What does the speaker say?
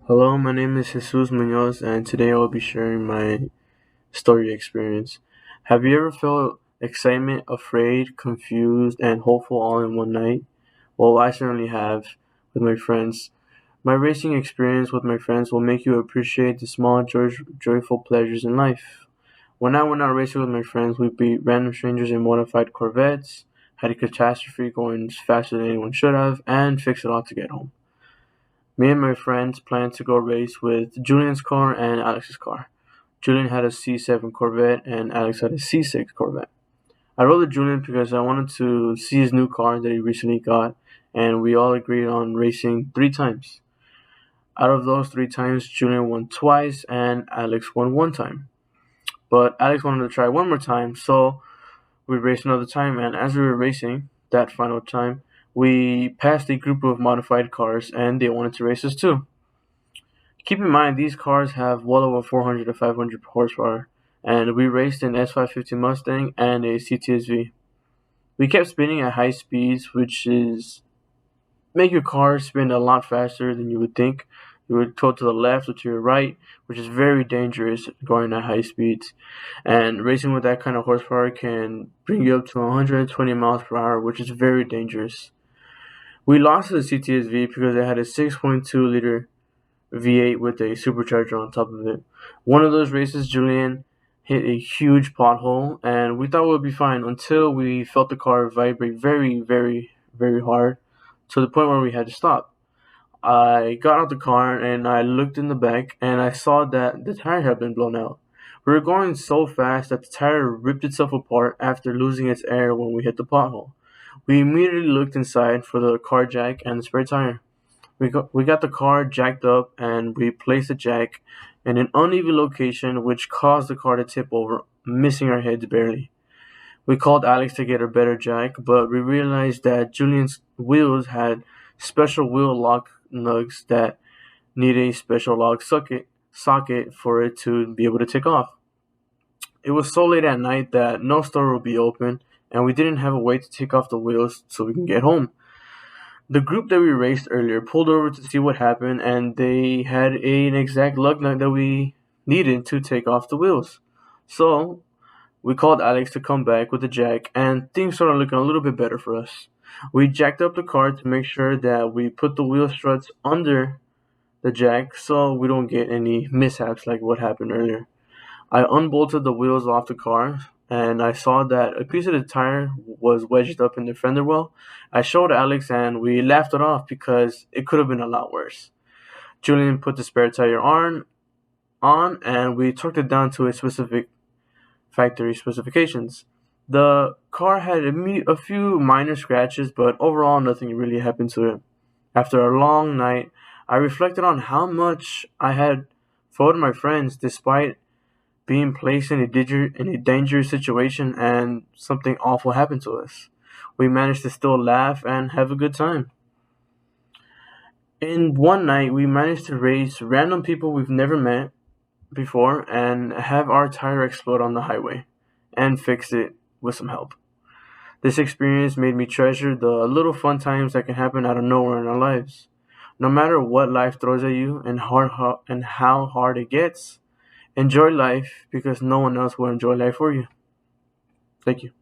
Hello, my name is Jesus Munoz, and today I will be sharing my story experience. Have you ever felt excitement, afraid, confused, and hopeful all in one night? Well, I certainly have with my friends. My racing experience with my friends will make you appreciate the small, joyful pleasures in life. When I went out racing with my friends, we beat random strangers in modified Corvettes, had a catastrophe going faster than anyone should have, and fixed it all to get home. Me and my friends planned to go race with Julian's car and Alex's car. Julian had a C7 Corvette and Alex had a C6 Corvette. I rode with Julian because I wanted to see his new car that he recently got, and we all agreed on racing 3 times. Out of those 3 times, Julian won twice and Alex won 1 time. But Alex wanted to try one more time, so we raced another time, and as we were racing that final time, we passed a group of modified cars and they wanted to race us too. Keep in mind, these cars have well over 400 to 500 horsepower, and we raced an S550 Mustang and a CTSV. We kept spinning at high speeds, which is make your car spin a lot faster than you would think. You would go to the left or to your right, which is very dangerous going at high speeds. And racing with that kind of horsepower can bring you up to 120 miles per hour, which is very dangerous. We lost to the CTSV because it had a 6.2 liter V8 with a supercharger on top of it. One of those races, Julian hit a huge pothole, and we thought we would be fine until we felt the car vibrate very, very, very hard to the point where we had to stop. I got out the car and I looked in the back and I saw that the tire had been blown out. We were going so fast that the tire ripped itself apart after losing its air when we hit the pothole. We immediately looked inside for the car jack and the spare tire. We got the car jacked up and we placed the jack in an uneven location which caused the car to tip over, missing our heads barely. We called Alex to get a better jack, but we realized that Julian's wheels had special wheel lock nugs that need a special lock socket for it to be able to take off. It was so late at night that no store would be open, and we didn't have a way to take off the wheels so we can get home. The group that we raced earlier pulled over to see what happened, and they had an exact lug nut that we needed to take off the wheels. So we called Alex to come back with the jack, and things started looking a little bit better for us. We jacked up the car to make sure that we put the wheel struts under the jack so we don't get any mishaps like what happened earlier. I unbolted the wheels off the car and I saw that a piece of the tire was wedged up in the fender well. I showed Alex and we laughed it off because it could have been a lot worse. Julian put the spare tire on and we torqued it down to its specific factory specifications. The car had a few minor scratches, but overall nothing really happened to it. After a long night, I reflected on how much I had fought my friends despite being placed in a dangerous situation and something awful happened to us. We managed to still laugh and have a good time. In one night, we managed to race random people we've never met before and have our tire explode on the highway and fix it with some help. This experience made me treasure the little fun times that can happen out of nowhere in our lives. No matter what life throws at you and how hard it gets, enjoy life because no one else will enjoy life for you. Thank you.